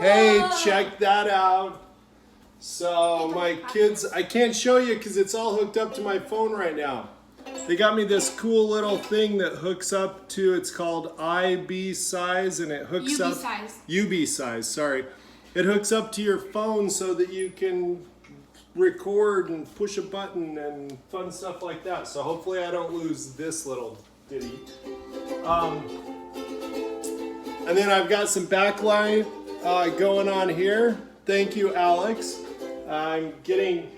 Hey, check that out. So my kids, I can't show you because it's all hooked up to my phone right now. They got me this cool little thing that hooks up to, it's called IB size, and it hooks UB up. size. UB size, sorry. It hooks up to your phone so that you can record and push a button and fun stuff like that. So hopefully I don't lose this little ditty. And then I've got some backlight going on here. Thank you, Alex. I'm getting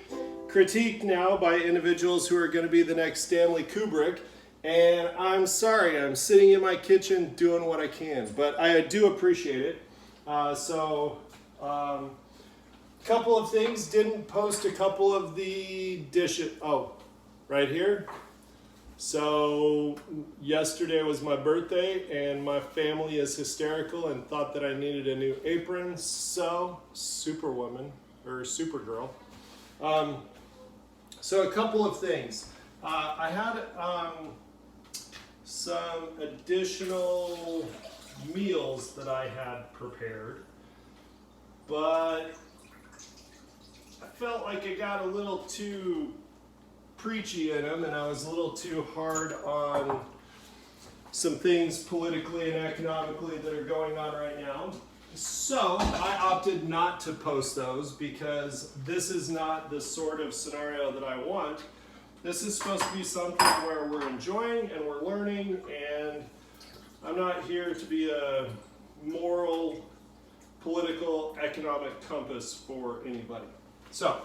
critiqued now by individuals who are going to be the next Stanley Kubrick. And I'm sorry, I'm sitting in my kitchen doing what I can. But I do appreciate it. Couple of things. Didn't post a couple of the dishes. Oh, right here. So yesterday was my birthday and my family is hysterical and thought that I needed a new apron. So Superwoman or Supergirl. So a couple of things. I had some additional meals that I had prepared, but I felt like I got a little too preachy in them, and I was a little too hard on some things politically and economically that are going on right now. So I opted not to post those because this is not the sort of scenario that I want. This is supposed to be something where we're enjoying and we're learning, and I'm not here to be a moral, political, economic compass for anybody. So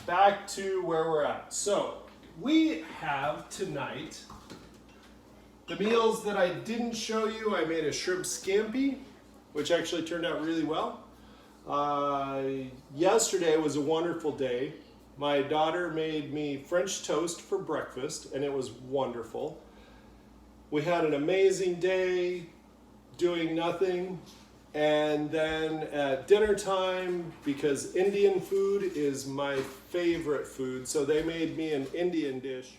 back to where we're at. So we have tonight the meals that I didn't show you. I made a shrimp scampi, which actually turned out really well. Yesterday was a wonderful day. My daughter made me French toast for breakfast, and it was wonderful. We had an amazing day doing nothing. And then at dinner time, because Indian food is my favorite food, so they made me an Indian dish.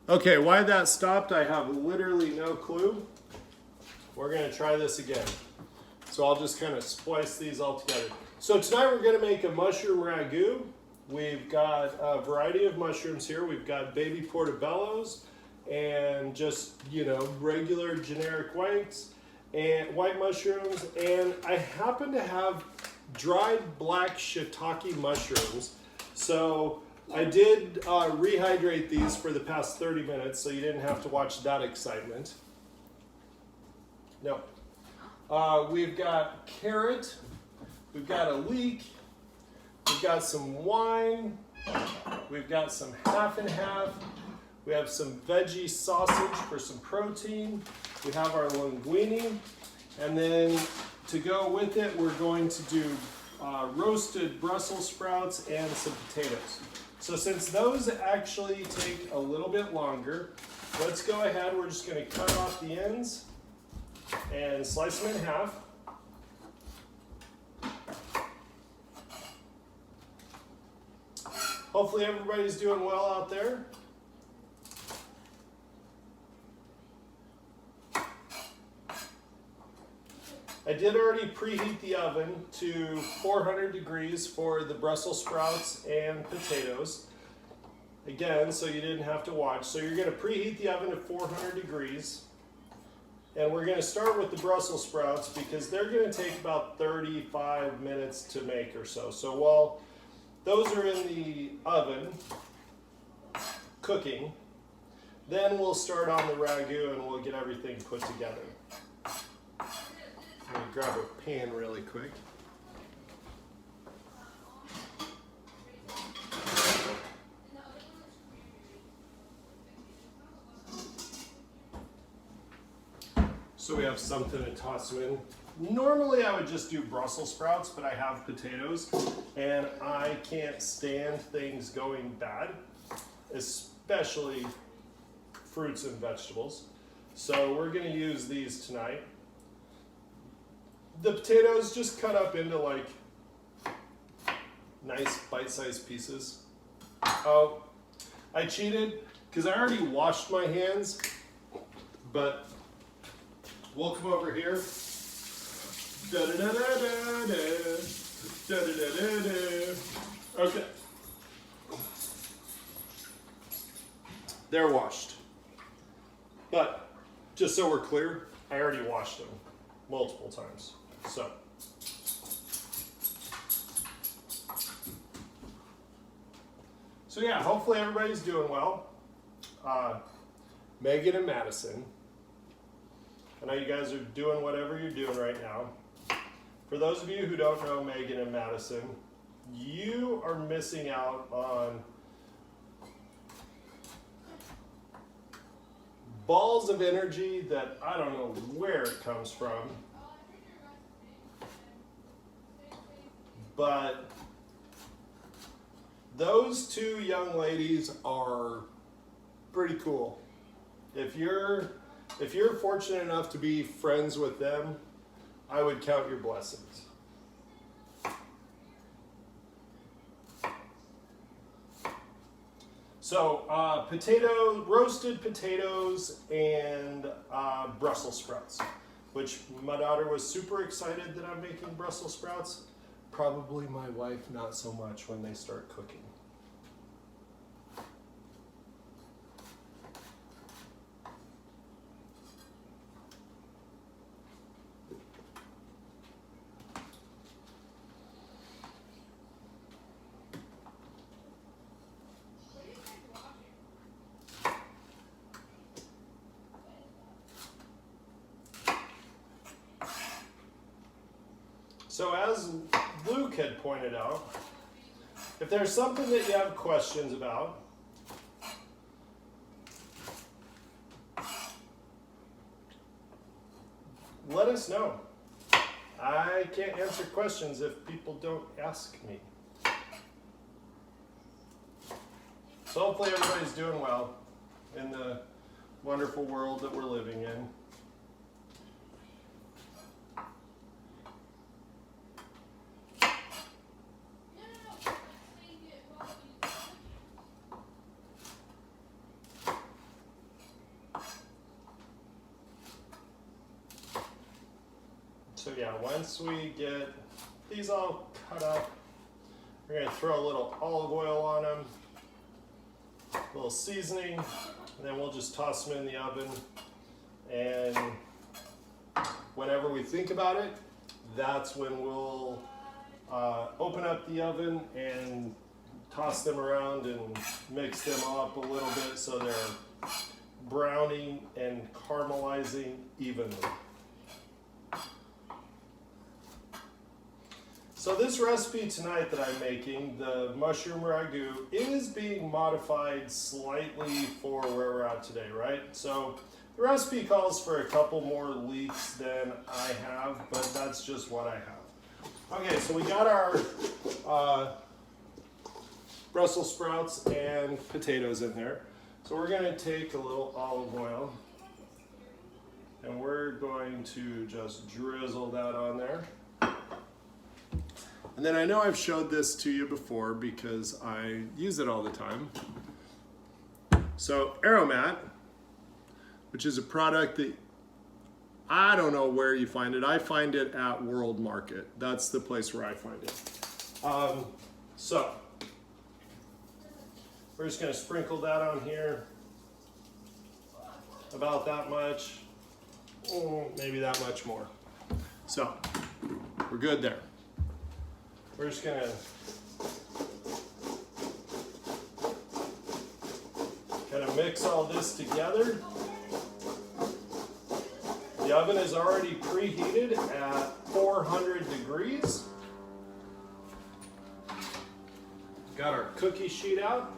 Okay, why that stopped, I have literally no clue. We're gonna try this again. So I'll just kind of splice these all together. So tonight we're gonna make a mushroom ragu. We've got a variety of mushrooms here. We've got baby portobellos and just, regular generic whites. And white mushrooms, and I happen to have dried black shiitake mushrooms. So I did rehydrate these for the past 30 minutes, so you didn't have to watch that excitement. No. We've got carrot, we've got a leek, we've got some wine, we've got some half and half, we have some veggie sausage for some protein. We have our linguine, and then to go with it, we're going to do roasted Brussels sprouts and some potatoes. So since those actually take a little bit longer, let's go ahead. We're just going to cut off the ends and slice them in half. Hopefully everybody's doing well out there. I did already preheat the oven to 400 degrees for the Brussels sprouts and potatoes. Again, so you didn't have to watch. So you're going to preheat the oven to 400 degrees. And we're going to start with the Brussels sprouts because they're going to take about 35 minutes to make or so. So while those are in the oven cooking, then we'll start on the ragu and we'll get everything put together. I'm going to grab a pan really quick. So we have something to toss them in. Normally I would just do Brussels sprouts, but I have potatoes, and I can't stand things going bad, especially fruits and vegetables. So we're going to use these tonight. The potatoes just cut up into like nice bite-sized pieces. Oh, I cheated because I already washed my hands, but we'll come over here. Da-da-da-da-da-da. Da-da-da-da-da. Okay. They're washed. But just so we're clear, I already washed them multiple times. So yeah, hopefully everybody's doing well. Megan and Madison, I know you guys are doing whatever you're doing right now. For those of you who don't know Megan and Madison, you are missing out on balls of energy that I don't know where it comes from, but those two young ladies are pretty cool. If you're fortunate enough to be friends with them, I would count your blessings. So roasted potatoes and Brussels sprouts, which my daughter was super excited that I'm making Brussels sprouts. Probably my wife not so much when they start cooking. So as Luke had pointed out, if there's something that you have questions about, let us know. I can't answer questions if people don't ask me. So hopefully everybody's doing well in the wonderful world that we're living in. So yeah, once we get these all cut up, we're going to throw a little olive oil on them, a little seasoning, and then we'll just toss them in the oven. And whenever we think about it, that's when we'll open up the oven and toss them around and mix them up a little bit so they're browning and caramelizing evenly. So this recipe tonight that I'm making, the mushroom ragout, is being modified slightly for where we're at today, right? So the recipe calls for a couple more leeks than I have, but that's just what I have. Okay, so we got our Brussels sprouts and potatoes in there. So we're going to take a little olive oil and we're going to just drizzle that on there. And then I know I've showed this to you before because I use it all the time. So Aromat, which is a product that I don't know where you find it. I find it at World Market. That's the place where I find it. So we're just going to sprinkle that on here. About that much. Maybe that much more. So we're good there. We're just going to kind of mix all this together. The oven is already preheated at 400 degrees. Got our cookie sheet out.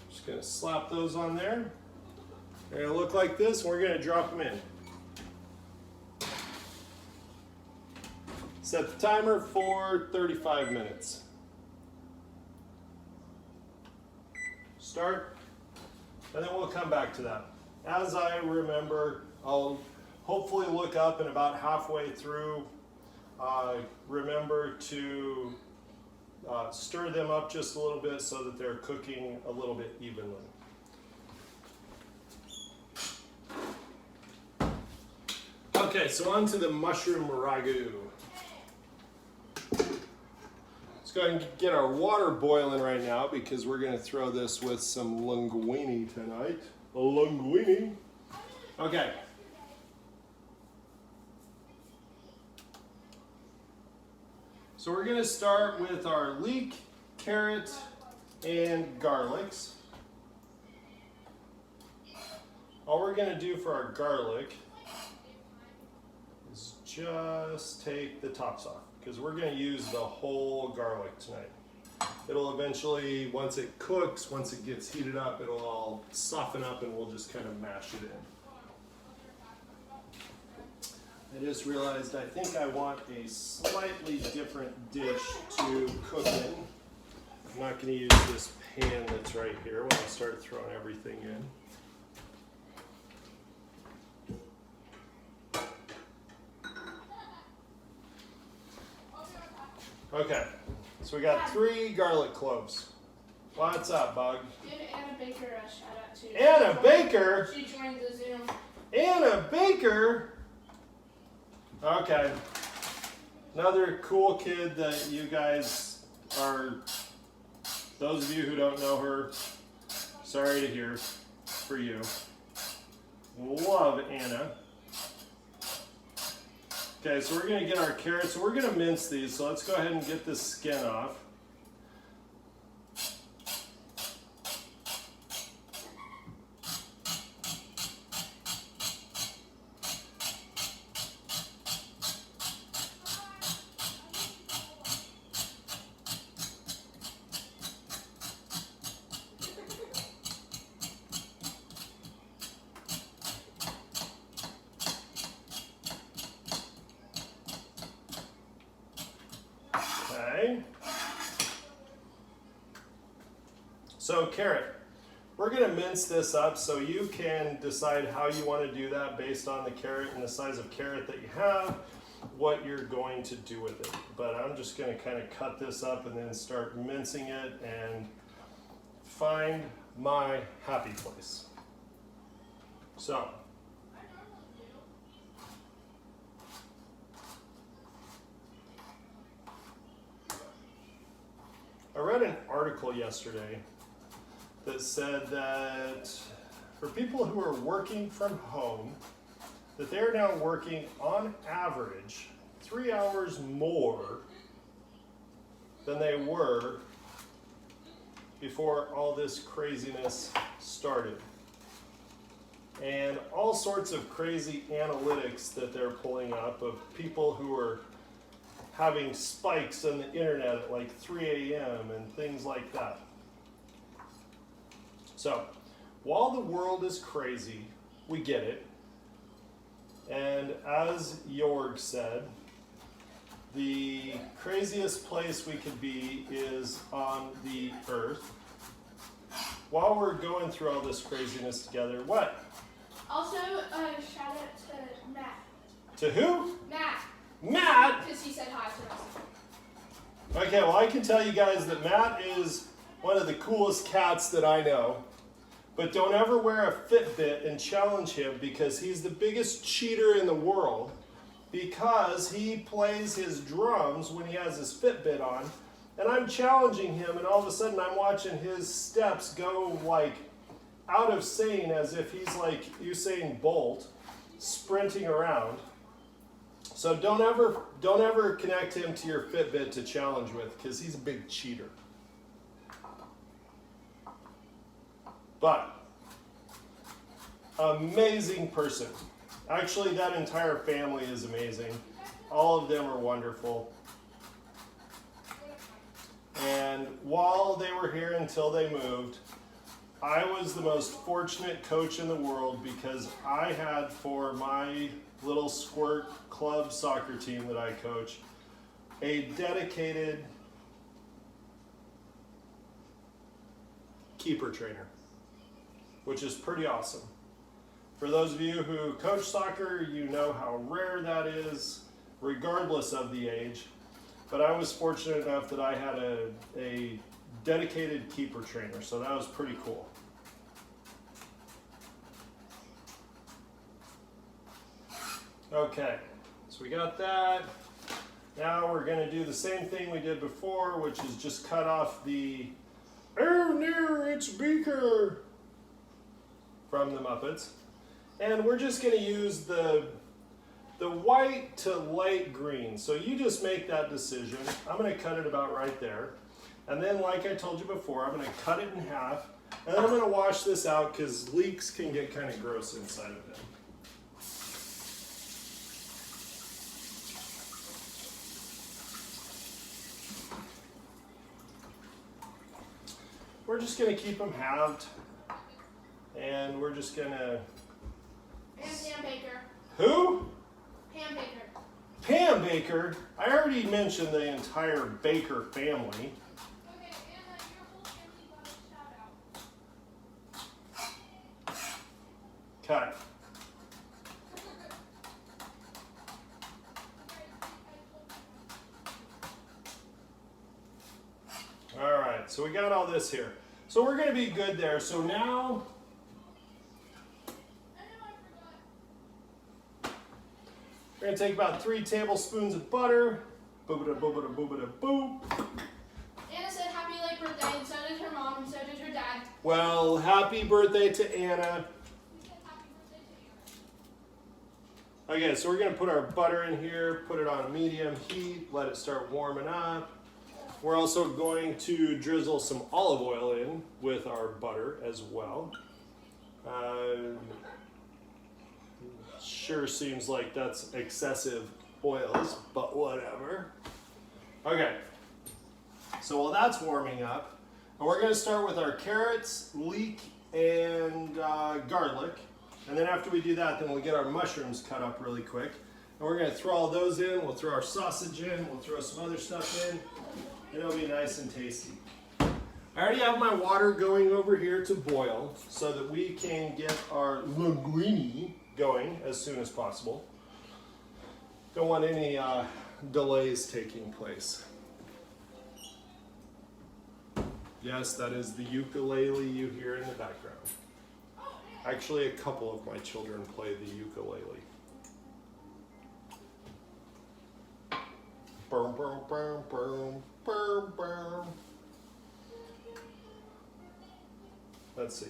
Just going to slap those on there. They're going to look like this, and we're going to drop them in. Set the timer for 35 minutes. Start, and then we'll come back to that. As I remember, I'll hopefully look up and about halfway through, remember to stir them up just a little bit so that they're cooking a little bit evenly. Okay, so on to the mushroom ragu. Let's go ahead and get our water boiling right now because we're going to throw this with some linguine tonight. Linguine. Okay. So we're going to start with our leek, carrot, and garlics. All we're going to do for our garlic is just take the tops off because we're going to use the whole garlic tonight. It'll eventually, once it cooks, once it gets heated up, it'll all soften up and we'll just kind of mash it in. I just realized I think I want a slightly different dish to cook in. I'm not going to use this pan that's right here when I start throwing everything in. Okay, so we got 3 garlic cloves. What's up, Bug? Give Anna Baker a shout out too. Anna Baker? She joined the Zoom. Anna Baker? Okay. Another cool kid that you guys are, those of you who don't know her, sorry to hear for you. Love Anna. Okay, so we're going to get our carrots. So we're going to mince these. So let's go ahead and get this skin off. So carrot, we're going to mince this up so you can decide how you want to do that based on the carrot and the size of carrot that you have, what you're going to do with it. But I'm just going to kind of cut this up and then start mincing it and find my happy place. So. I read an article yesterday that said that for people who are working from home, that they're now working on average 3 hours more than they were before all this craziness started. And all sorts of crazy analytics that they're pulling up of people who are having spikes on the internet at like 3 a.m. and things like that. So, while the world is crazy, we get it. And as Jorg said, the craziest place we could be is on the earth. While we're going through all this craziness together, what? Also, shout out to Matt. To who? Matt. Matt? Because he said hi to us. Okay, well I can tell you guys that Matt is one of the coolest cats that I know. But don't ever wear a Fitbit and challenge him because he's the biggest cheater in the world because he plays his drums when he has his Fitbit on. And I'm challenging him and all of a sudden I'm watching his steps go like out of sync as if he's like Usain Bolt sprinting around. So don't ever connect him to your Fitbit to challenge with because he's a big cheater. But, amazing person. Actually, that entire family is amazing. All of them are wonderful. And while they were here until they moved, I was the most fortunate coach in the world because I had for my little squirt club soccer team that I coach, a dedicated keeper trainer, which is pretty awesome. For those of you who coach soccer, you know how rare that is, regardless of the age. But I was fortunate enough that I had a dedicated keeper trainer, so that was pretty cool. Okay, so we got that. Now we're going to do the same thing we did before, which is just cut off the "Oh no, it's Beaker" from the Muppets. And we're just going to use the white to light green. So you just make that decision. I'm going to cut it about right there. And then, like I told you before, I'm going to cut it in half. And then I'm going to wash this out because leeks can get kind of gross inside of it. We're just going to keep them halved. And we're just going to... And Pam Baker. Who? Pam Baker. Pam Baker. I already mentioned the entire Baker family. Okay, Anna, your whole family got a shout out. Cut. All right, so we got all this here. So we're going to be good there. So now we're going to take about 3 tablespoons of butter. Boobada boobada boobada boop. Anna said happy late birthday, and so did her mom, and so did her dad. Well, happy birthday to Anna. We said happy birthday to Anna. Okay, so we're going to put our butter in here, put it on medium heat, let it start warming up. We're also going to drizzle some olive oil in with our butter as well. Sure seems like that's excessive oils, but whatever. Okay, so while that's warming up, and we're going to start with our carrots, leek, and garlic. And then after we do that, then we'll get our mushrooms cut up really quick. And we're going to throw all those in. We'll throw our sausage in. We'll throw some other stuff in. It'll be nice and tasty. I already have my water going over here to boil so that we can get our linguine going as soon as possible. Don't want any delays taking place. Yes, that is the ukulele you hear in the background. Actually, a couple of my children play the ukulele. Boom, boom, boom, boom, boom, boom. Let's see.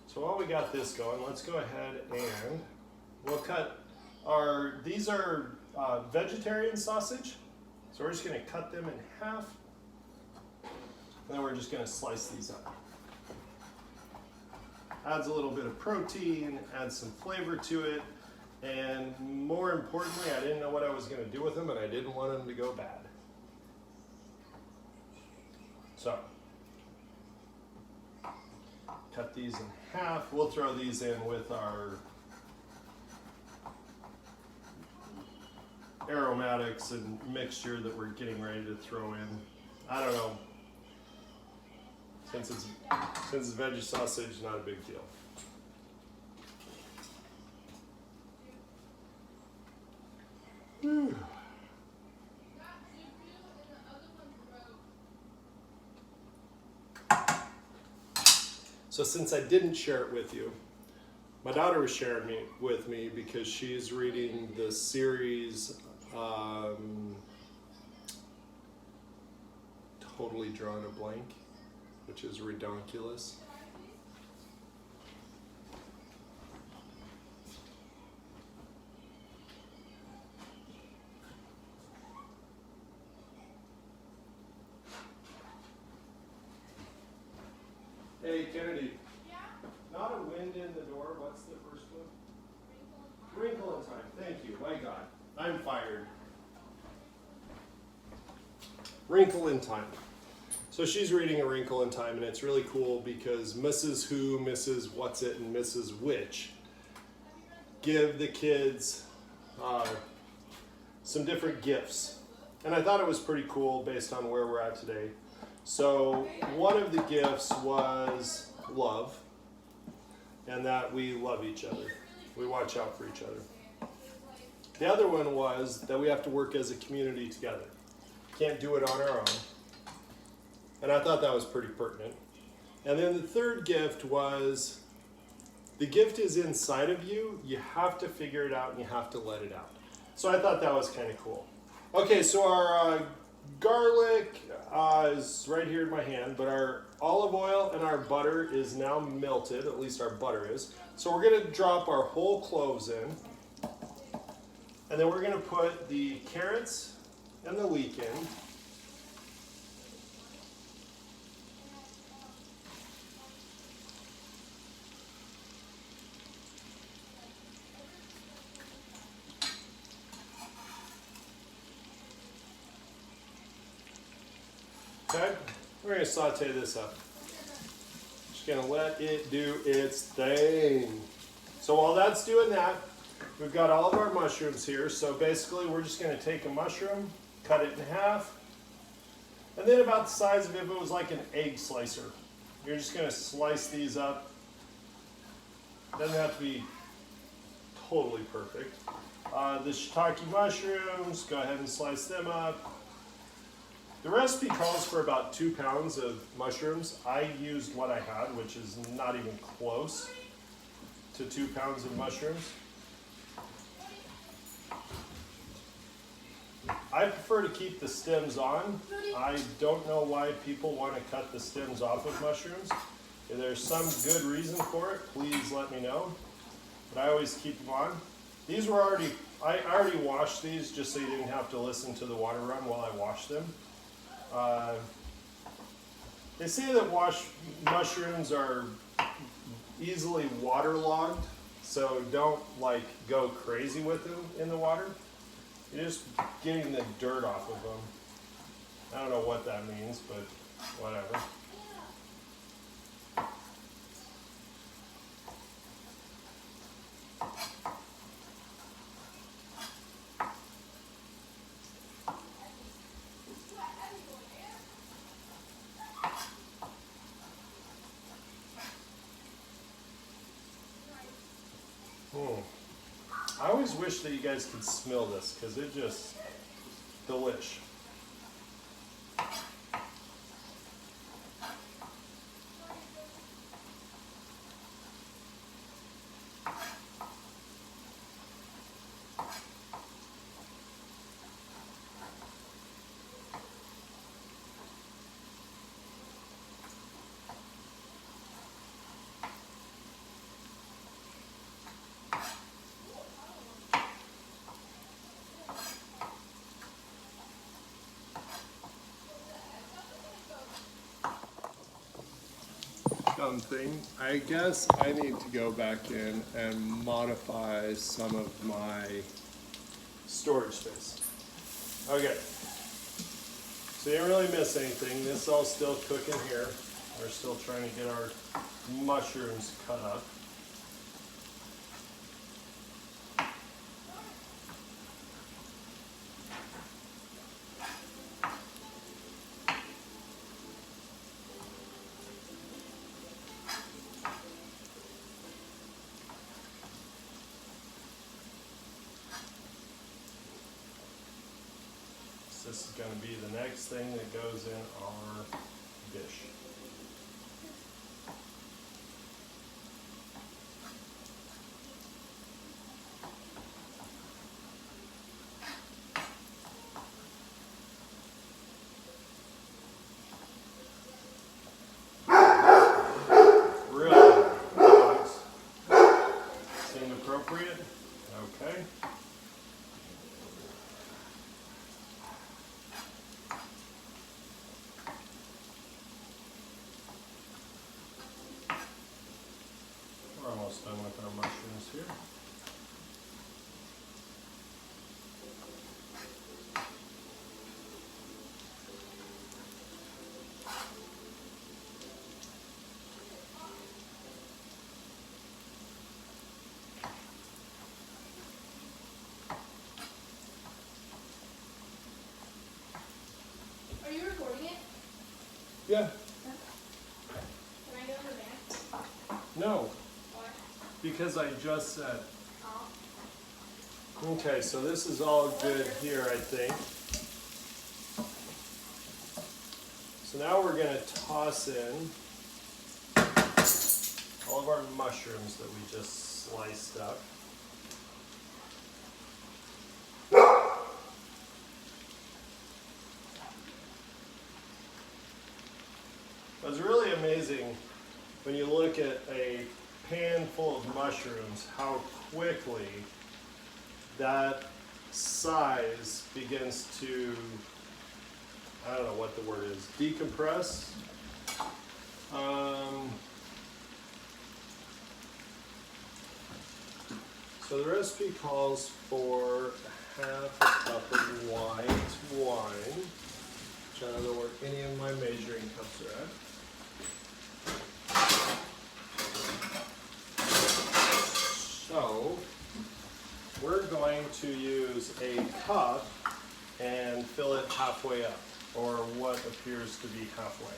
So while we got this going, let's go ahead and we'll cut our, these are vegetarian sausage. So we're just going to cut them in half. And then we're just going to slice these up. Adds a little bit of protein, adds some flavor to it. And more importantly, I didn't know what I was going to do with them, and I didn't want them to go bad. So, cut these in half. We'll throw these in with our aromatics and mixture that we're getting ready to throw in. I don't know. Since it's veggie sausage, not a big deal. So since I didn't share it with you, my daughter was sharing it with me because she's reading the series Totally Drawn a Blank, which is Redonkulous. Hey, Kennedy. Yeah? Not a wind in the door. What's the first one? Wrinkle in Time. Thank you. My God. I'm fired. Wrinkle in Time. So she's reading A Wrinkle in Time, and it's really cool because Mrs. Who, Mrs. What's It, and Mrs. Which give the kids some different gifts. And I thought it was pretty cool based on where we're at today. So one of the gifts was love, and that we love each other. We watch out for each other. The other one was that we have to work as a community together. Can't do it on our own. And I thought that was pretty pertinent. And then the third gift was The gift is inside of you. You have to figure it out and you have to let it out. So I thought that was kind of cool. Okay, so our garlic is right here in my hand, but our olive oil and our butter is now melted, at least our butter is. So we're gonna drop our whole cloves in, and then we're gonna put the carrots and the leek in. Okay, we're going to saute this up. Just going to let it do its thing. So while that's doing that, we've got all of our mushrooms here. So basically we're just going to take a mushroom, cut it in half, and then about the size of it was like an egg slicer. You're just going to slice these up. Doesn't have to be totally perfect. The shiitake mushrooms, go ahead and slice them up. The recipe calls for about 2 pounds of mushrooms. I used what I had, which is not even close to 2 pounds of mushrooms. I prefer to keep the stems on. I don't know why people want to cut the stems off of mushrooms. If there's some good reason for it, please let me know. But I always keep them on. These were I already washed these just so you didn't have to listen to the water run while I washed them. They say that washed mushrooms are easily waterlogged, so don't like go crazy with them in the water. You're just getting the dirt off of them. I don't know what that means, but whatever. I always wish that you guys could smell this because it just delish. Thing. I guess I need to go back in and modify some of my storage space. Okay, so you didn't really miss anything. This is all still cooking here. We're still trying to get our mushrooms cut up. This is going to be the next thing that goes in our dish. Really, dogs. Seem appropriate? Okay. We're almost done with our mushrooms here. Are you recording it? Yeah. Can I go in the van? No, Or? because I just said. Oh. Okay, so this is all good here, I think. So now we're going to toss in all of our mushrooms that we just sliced up. It was really amazing when you look at a pan full of mushrooms, how quickly that size begins to, I don't know what the word is, decompress. So the recipe calls for half a cup of white wine, which I don't know where any of my measuring cups are at. So we're going to use a cup and fill it halfway up, or what appears to be halfway.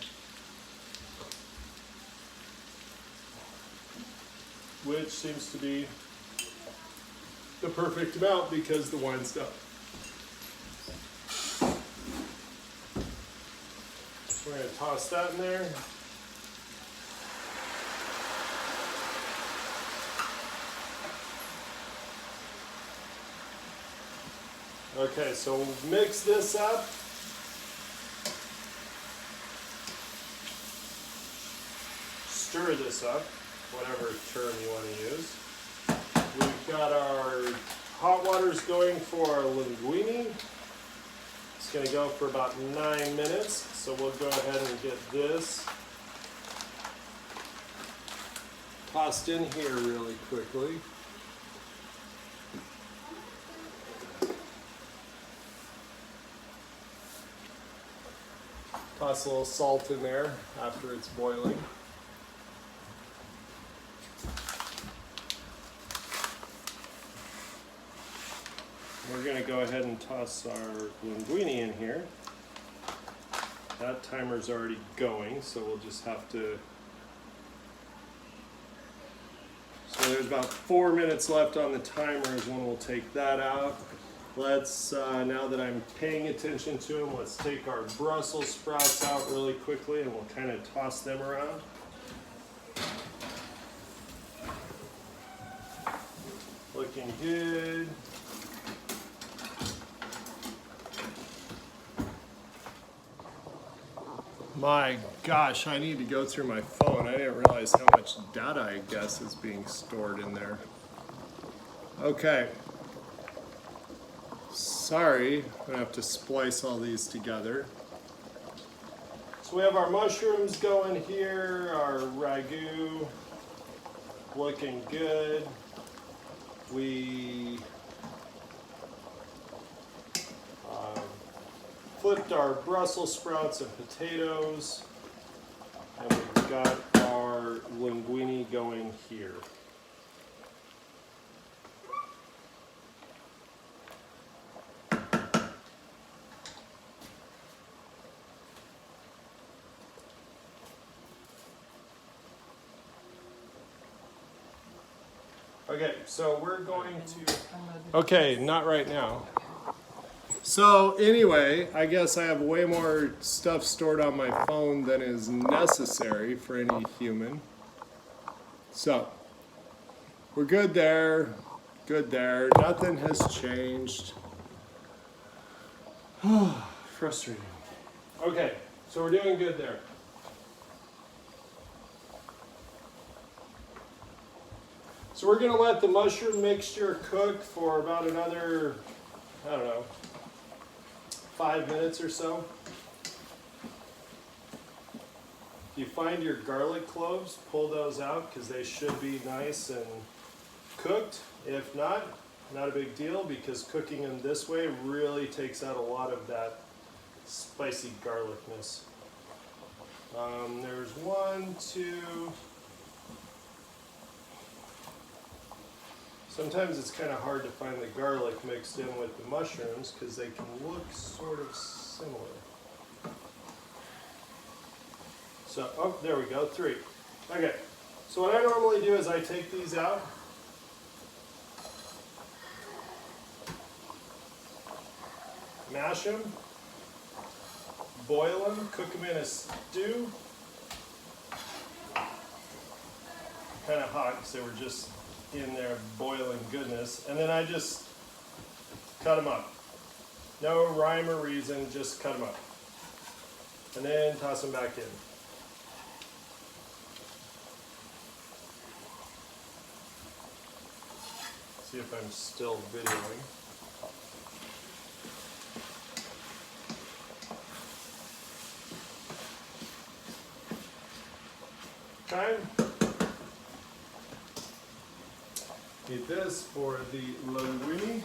Which seems to be the perfect amount because the wine's done. We're going to toss that in there. Okay, so we'll mix this up. Stir this up, whatever term you want to use. We've got our hot waters going for our linguine. It's going to go for about 9 minutes, so we'll go ahead and get this tossed in here really quickly. Toss a little salt in there after it's boiling. We're going to go ahead and toss our linguine in here. That timer's already going, so we'll just have to... So there's about 4 minutes left on the timer is when we'll take that out. Let's, now that I'm paying attention to them, let's take our Brussels sprouts out really quickly and we'll kind of toss them around. Looking good. My gosh, I need to go through my phone. I didn't realize how much data, I guess, is being stored in there. Okay. Sorry, I'm gonna have to splice all these together. So we have our mushrooms going here, our ragout looking good. We flipped our Brussels sprouts and potatoes, and we've got our linguine going here. Okay, so we're going to, okay, not right now. So anyway, I guess I have way more stuff stored on my phone than is necessary for any human. So, we're good there, nothing has changed. Frustrating. Okay, so we're doing good there. So we're gonna let the mushroom mixture cook for about another, I don't know, 5 minutes or so. If you find your garlic cloves, pull those out because they should be nice and cooked. If not, not a big deal because cooking them this way really takes out a lot of that spicy garlicness. There's 1, 2. Sometimes it's kind of hard to find the garlic mixed in with the mushrooms because they can look sort of similar. So, oh, there we go, 3. Okay, so what I normally do is I take these out. Mash them, boil them, cook them in a stew. kind of hot because they were just in there boiling goodness. And then I just cut them up. No rhyme or reason, just cut them up. And then toss them back in. See if I'm still videoing. Okay. Need this for the linguine.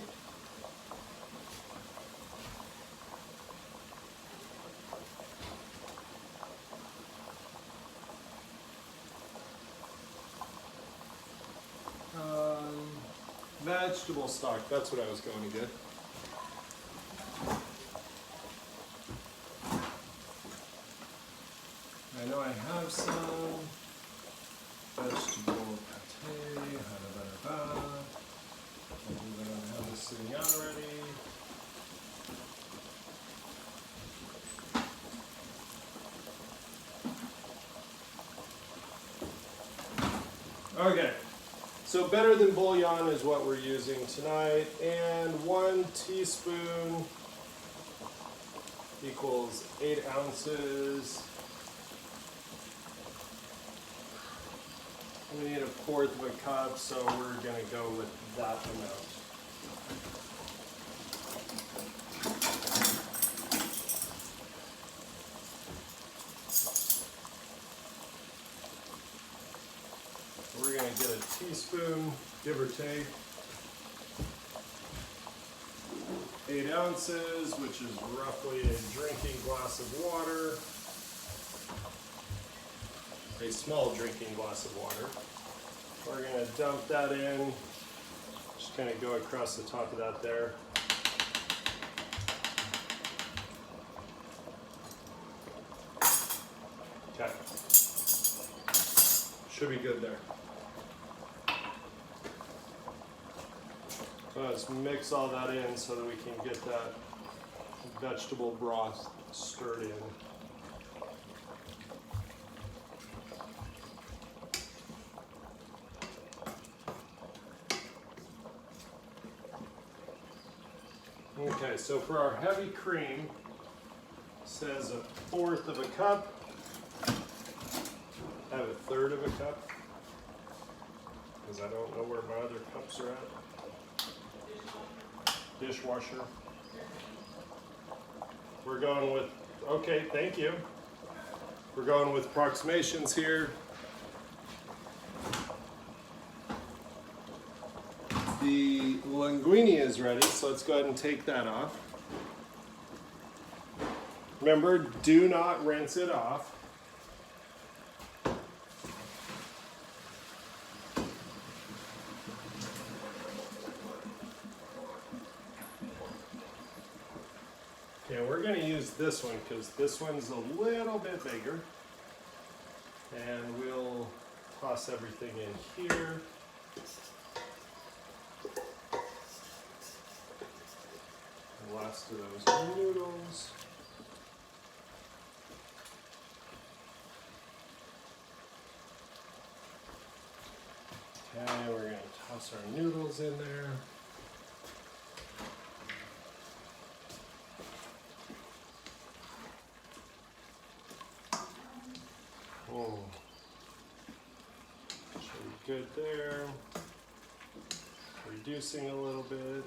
Vegetable stock, that's what I was going to get. I know I have some vegetable pate, hopefully I don't have this sitting out already. Okay. So better than bouillon is what we're using tonight, and 1 teaspoon equals 8 ounces. We need 1/4 of a cup, so we're going to go with that amount. We're going to get a teaspoon, give or take, 8 ounces, which is roughly a drinking glass of water, a small drinking glass of water. We're going to dump that in, just kind of go across the top of that there. Okay, should be good there. So let's mix all that in so that we can get that vegetable broth stirred in. Okay, so for our heavy cream, it says 1/4 of a cup. I have 1/3 of a cup because I don't know where my other cups are at. Dishwasher. We're going with, okay, thank you. We're going with approximations here. The linguine is ready, so let's go ahead and take that off. Remember, do not rinse it off. Okay, we're going to use this one because this one's a little bit bigger. And we'll toss everything in here. The last of those noodles. Okay, we're going to toss our noodles in there. Oh, should be good there. Reducing a little bit.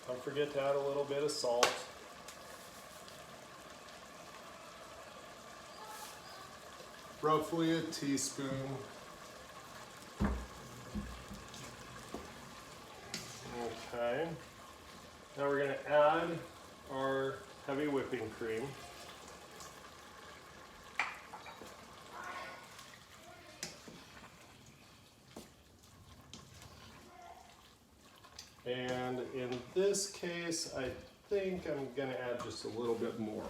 Don't forget to add a little bit of salt. Roughly a teaspoon. Okay. Now we're going to add our heavy whipping cream. And in this case, I think I'm going to add just a little bit more.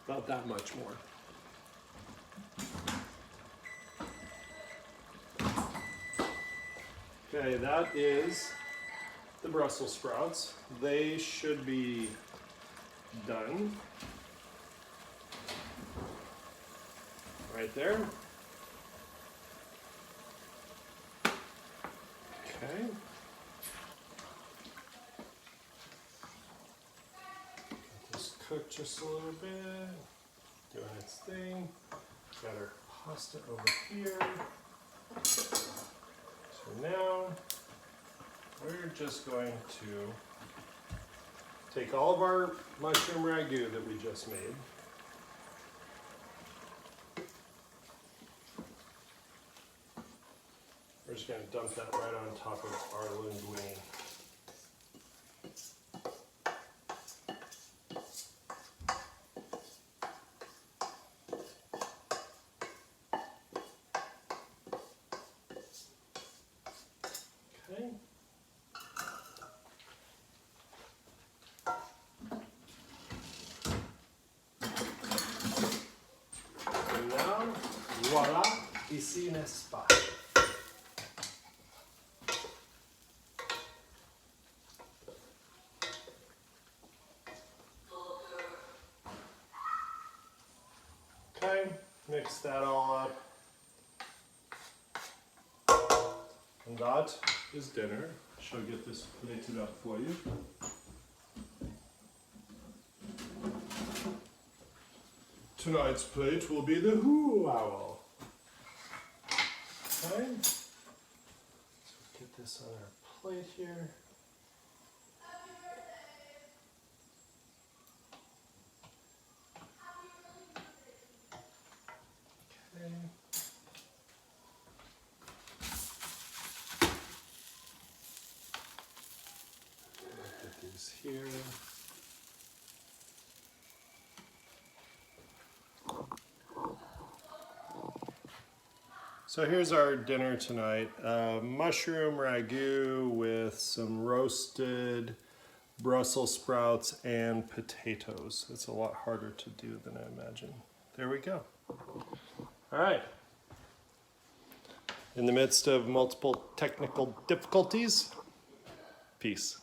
About that much more. Okay, that is the Brussels sprouts. They should be done. Right there. Okay. Let this cook just a little bit. Doing its thing. Got our pasta over here. So now we're just going to take all of our mushroom ragu that we just made. We're just going to dump that right on top of our linguine. Okay. And now, voila, ici n'est-ce pas. Okay, mix that all up. And that is dinner. Shall get this plated up for you. Tonight's plate will be the hoo owl. Okay, so get this on our plate here. Okay. Put these here. So here's our dinner tonight. Mushroom ragu with some roasted Brussels sprouts and potatoes. It's a lot harder to do than I imagine. There we go. All right. In the midst of multiple technical difficulties, peace.